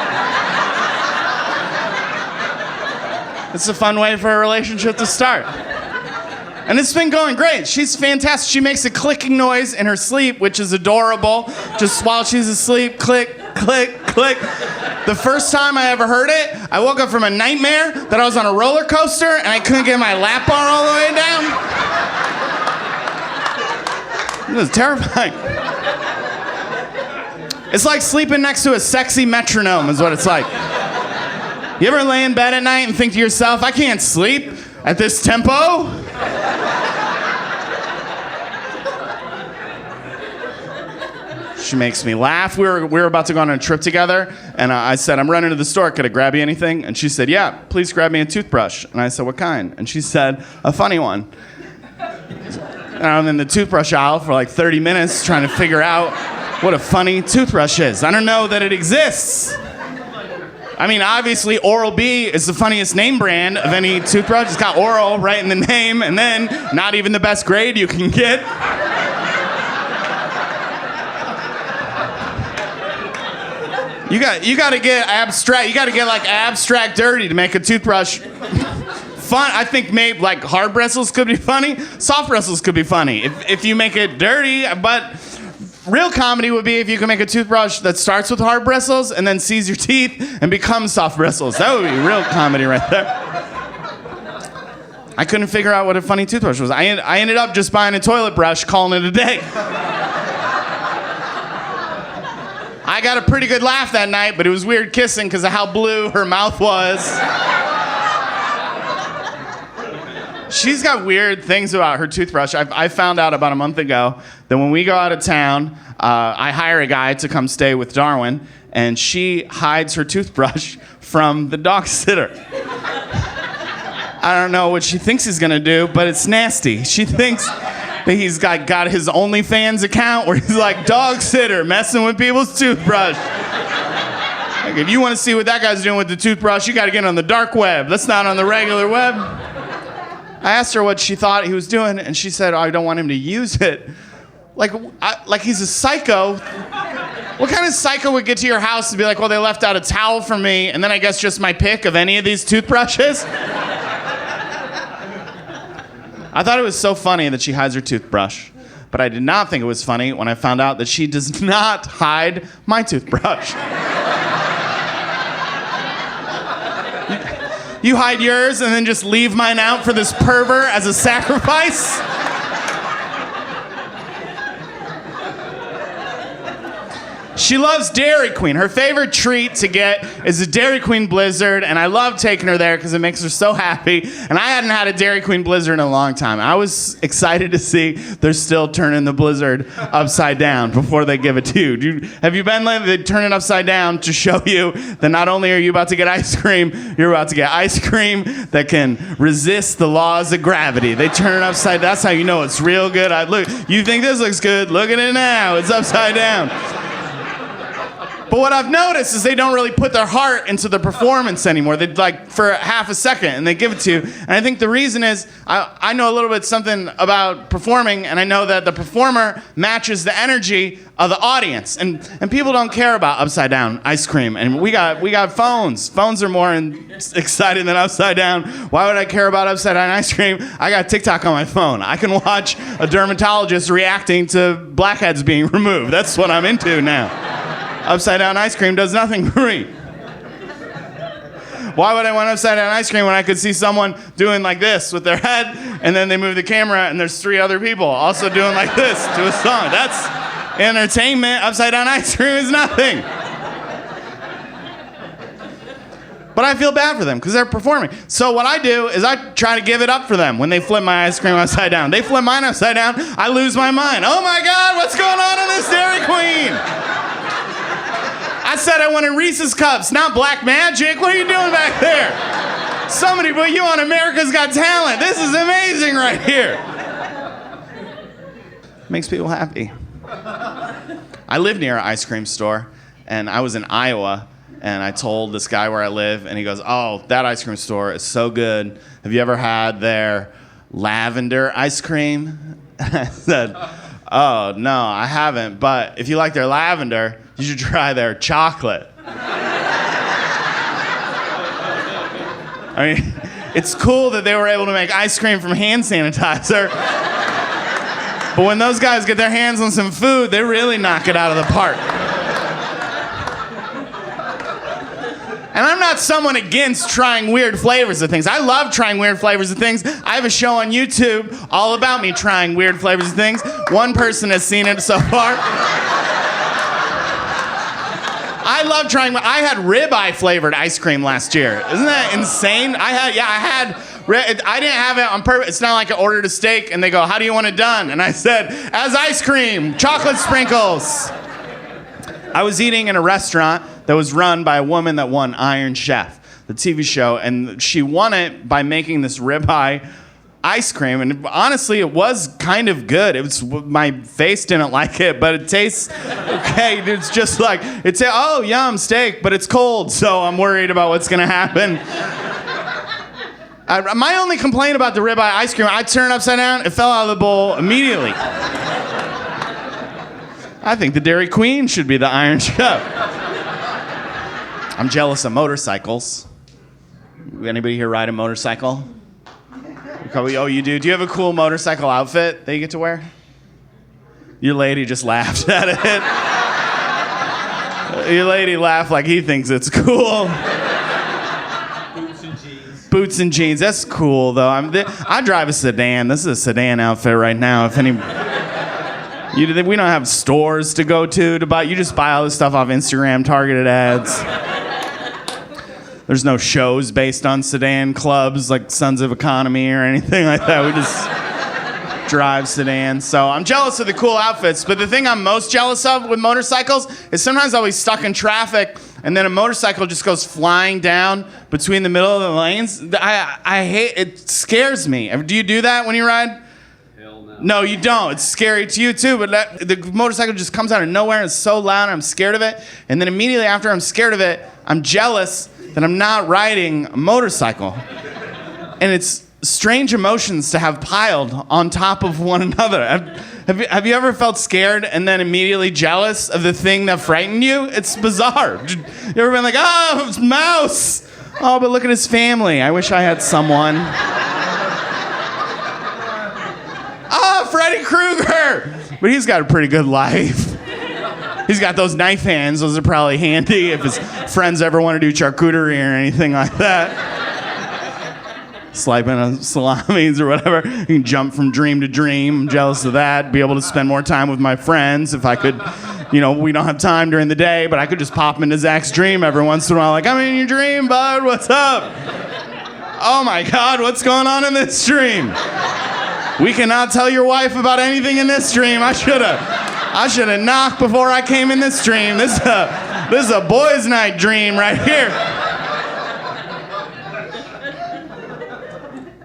It's a fun way for a relationship to start. And it's been going great. She's fantastic. She makes a clicking noise in her sleep, which is adorable. Just while she's asleep, click, click, click. The first time I ever heard it, I woke up from a nightmare that I was on a roller coaster and I couldn't get my lap bar all the way down. It was terrifying. It's like sleeping next to a sexy metronome is what it's like. You ever lay in bed at night and think to yourself, I can't sleep at this tempo? She makes me laugh. We were about to go on a trip together, and I said, I'm running to the store. Could I grab you anything? And she said, yeah, please grab me a toothbrush. And I said, what kind? And she said, a funny one. And I'm in the toothbrush aisle for like 30 minutes trying to figure out what a funny toothbrush is. I don't know that it exists. I mean, obviously, Oral-B is the funniest name brand of any toothbrush. It's got Oral right in the name, and then not even the best grade you can get. You got to get abstract. You got to get like abstract dirty to make a toothbrush fun. I think maybe like hard bristles could be funny. Soft bristles could be funny if you make it dirty. But real comedy would be if you can make a toothbrush that starts with hard bristles and then sees your teeth and becomes soft bristles. That would be real comedy right there. I couldn't figure out what a funny toothbrush was. I ended up just buying a toilet brush, calling it a day. I got a pretty good laugh that night, but it was weird kissing because of how blue her mouth was. She's got weird things about her toothbrush. I found out about a month ago that when we go out of town, I hire a guy to come stay with Darwin, and she hides her toothbrush from the dog sitter. I don't know what she thinks he's gonna do, but it's nasty. She thinks that he's got his OnlyFans account where he's like, dog sitter, messing with people's toothbrush. Like, if you want to see what that guy's doing with the toothbrush, you got to get on the dark web. That's not on the regular web. I asked her what she thought he was doing, and she said, I don't want him to use it. Like he's a psycho. What kind of psycho would get to your house and be like, well, they left out a towel for me, and then I guess just my pick of any of these toothbrushes? I thought it was so funny that she hides her toothbrush, but I did not think it was funny when I found out that she does not hide my toothbrush. You hide yours and then just leave mine out for this pervert as a sacrifice? She loves Dairy Queen. Her favorite treat to get is a Dairy Queen Blizzard, and I love taking her there because it makes her so happy. And I hadn't had a Dairy Queen Blizzard in a long time. I was excited to see they're still turning the Blizzard upside down before they give it to you. Have you been lately? They turn it upside down to show you that not only are you about to get ice cream, you're about to get ice cream that can resist the laws of gravity. They turn it upside down. That's how you know it's real good. Look, you think this looks good? Look at it now. It's upside down. But what I've noticed is they don't really put their heart into the performance anymore. They like for half a second and they give it to you. And I think the reason is I know a little bit something about performing, and I know that the performer matches the energy of the audience. And people don't care about upside down ice cream. And we got phones. Phones are more exciting than upside down. Why would I care about upside down ice cream? I got TikTok on my phone. I can watch a dermatologist reacting to blackheads being removed. That's what I'm into now. Upside down ice cream does nothing for me. Why would I want upside down ice cream when I could see someone doing like this with their head, and then they move the camera and there's 3 other people also doing like this to a song? That's entertainment. Upside down ice cream is nothing. But I feel bad for them because they're performing. So what I do is I try to give it up for them when they flip my ice cream upside down. They flip mine upside down, I lose my mind. Oh my God, what's going on in this Dairy Queen? I said I wanted Reese's Cups, not Black Magic. What are you doing back there? Somebody put you on America's Got Talent. This is amazing right here. Makes people happy. I live near an ice cream store, and I was in Iowa, And I told this guy where I live, and he goes, "Oh, that ice cream store is so good. Have you ever had their lavender ice cream?" And I said, "Oh, no, I haven't. But if you like their lavender, you should try their chocolate." I mean, it's cool that they were able to make ice cream from hand sanitizer. But when those guys get their hands on some food, they really knock it out of the park. And I'm not someone against trying weird flavors of things. I love trying weird flavors of things. I have a show on YouTube all about me trying weird flavors of things. One person has seen it so far. I love trying. I had ribeye flavored ice cream last year. Isn't that insane? I didn't have it on purpose. It's not like I ordered a steak and they go, "How do you want it done?" And I said, "As ice cream, chocolate sprinkles." I was eating in a restaurant that was run by a woman that won Iron Chef, the TV show, and she won it by making this ribeye ice cream, and honestly, it was kind of good. It was, my face didn't like it, but it tastes okay. It's just like, it's, oh, yum, steak, but it's cold, so I'm worried about what's gonna happen. My only complaint about the ribeye ice cream, I turned it upside down, it fell out of the bowl immediately. I think the Dairy Queen should be the Iron Chef. I'm jealous of motorcycles. Anybody here ride a motorcycle? Oh, you do? Do you have a cool motorcycle outfit that you get to wear? Your lady just laughed at it. Your lady laughed like he thinks it's cool. Boots and jeans. Boots and jeans. That's cool, though. I drive a sedan. This is a sedan outfit right now. If any... we don't have stores to go to buy. You just buy all this stuff off Instagram targeted ads. There's no shows based on sedan clubs like Sons of Economy or anything like that. We just drive sedans. So I'm jealous of the cool outfits, but the thing I'm most jealous of with motorcycles is sometimes I'll be stuck in traffic and then a motorcycle just goes flying down between the middle of the lanes. I hate it. Scares me. Do you do that when you ride? Hell no. No, you don't. It's scary to you too, but the motorcycle just comes out of nowhere and it's so loud and I'm scared of it. And then immediately after I'm scared of it, I'm jealous that I'm not riding a motorcycle. And it's strange emotions to have piled on top of one another. Have you ever felt scared and then immediately jealous of the thing that frightened you? It's bizarre. You ever been like, "Oh, it's mouse. Oh, but look at his family. I wish I had someone." "Oh, Freddy Krueger. But he's got a pretty good life. He's got those knife hands. Those are probably handy if his friends ever want to do charcuterie or anything like that. Slicing on salamis or whatever. You can jump from dream to dream. I'm jealous of that. Be able to spend more time with my friends if I could. We don't have time during the day, but I could just pop into Zach's dream every once in a while. Like, "I'm in your dream, bud. What's up? Oh my God, what's going on in this dream? We cannot tell your wife about anything in this dream. I should have knocked before I came in this dream. This is a boys' night dream right here."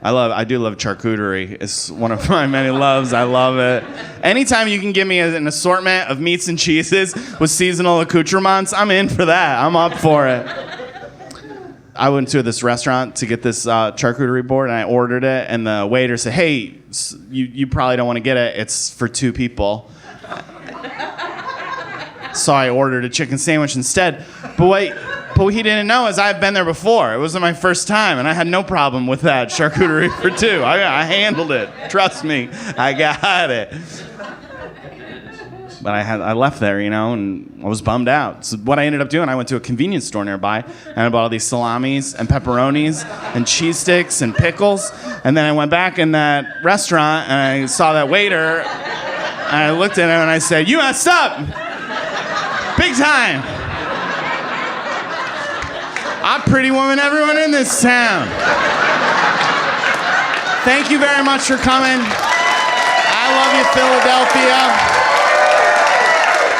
I do love charcuterie. It's one of my many loves. I love it. Anytime you can give me an assortment of meats and cheeses with seasonal accoutrements, I'm in for that. I'm up for it. I went to this restaurant to get this charcuterie board, and I ordered it, and the waiter said, "Hey, you probably don't want to get it. It's for 2 people." So I ordered a chicken sandwich instead. But what he didn't know is I've been there before. It wasn't my first time, and I had no problem with that charcuterie for 2. I handled it. Trust me, I got it. But I left there, and I was bummed out. So what I ended up doing, I went to a convenience store nearby, and I bought all these salamis and pepperonis and cheese sticks and pickles. And then I went back in that restaurant, and I saw that waiter, and I looked at him, and I said, "You messed up. Big time. I'm pretty woman everyone in this town." Thank you very much for coming. I love you, Philadelphia.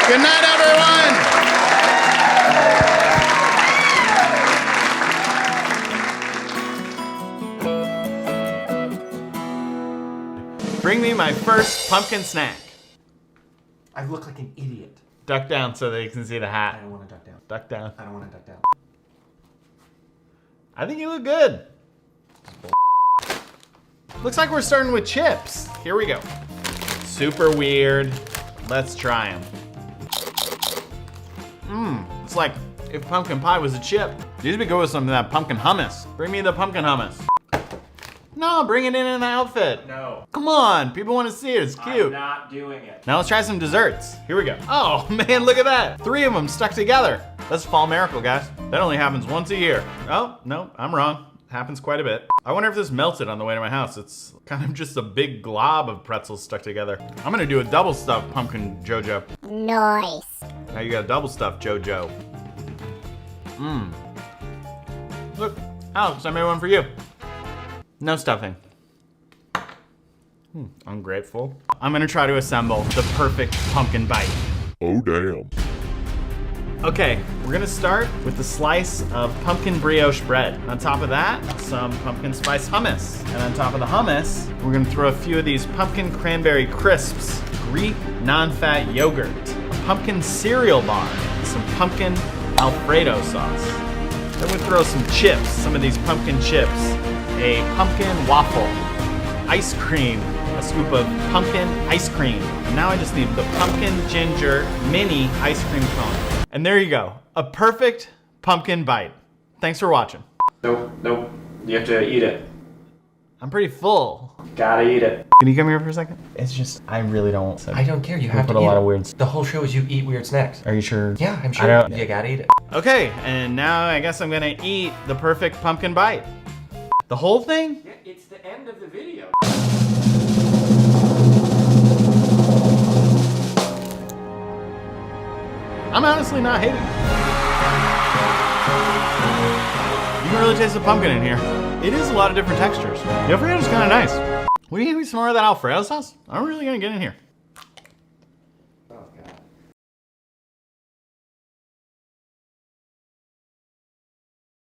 Good night, everyone. Bring me my first pumpkin snack. I look like an idiot. Duck down so they can see the I hat. don't want to duck down. Duck down. I don't want to duck down. I think you look good. Looks like we're starting with chips. Here we go. Super weird. Let's try them. It's like if pumpkin pie was a chip. These would go with some of that pumpkin hummus. Bring me the pumpkin hummus. No, bring it in the outfit. No. Come on, people want to see it. It's cute. I'm not doing it. Now let's try some desserts. Here we go. Oh man, look at that. 3 of them stuck together. That's a fall miracle, guys. That only happens once a year. Oh, no, I'm wrong. Happens quite a bit. I wonder if this melted on the way to my house. It's kind of just a big glob of pretzels stuck together. I'm gonna do a double stuffed pumpkin Jojo. Nice. Now you got a double stuffed Jojo. Look, Alex, I made one for you. No stuffing. Ungrateful. I'm gonna try to assemble the perfect pumpkin bite. Oh, damn. Okay, we're gonna start with a slice of pumpkin brioche bread. On top of that, some pumpkin spice hummus. And on top of the hummus, we're gonna throw a few of these pumpkin cranberry crisps, Greek non-fat yogurt, a pumpkin cereal bar, some pumpkin Alfredo sauce. Then we throw some chips, some of these pumpkin chips, a pumpkin waffle, ice cream, a scoop of pumpkin ice cream. And now I just need the pumpkin ginger mini ice cream cone. And there you go, a perfect pumpkin bite. Thanks for watching. Nope, nope. You have to eat it. I'm pretty full. Gotta eat it. Can you come here for a second? It's just, I really don't. I don't care. You have to put a eat lot it. of weird. The whole show is you eat weird snacks. Are you sure? Yeah, I'm I sure. don't- You gotta eat it. Okay, and now I guess I'm gonna eat the perfect pumpkin bite. The whole thing? Yeah, it's the end of the video. I'm honestly not hating it. You can really taste the pumpkin in here. It is a lot of different textures. The Alfredo's kind of nice. Will you give me some more of that Alfredo sauce? I'm really gonna get in here.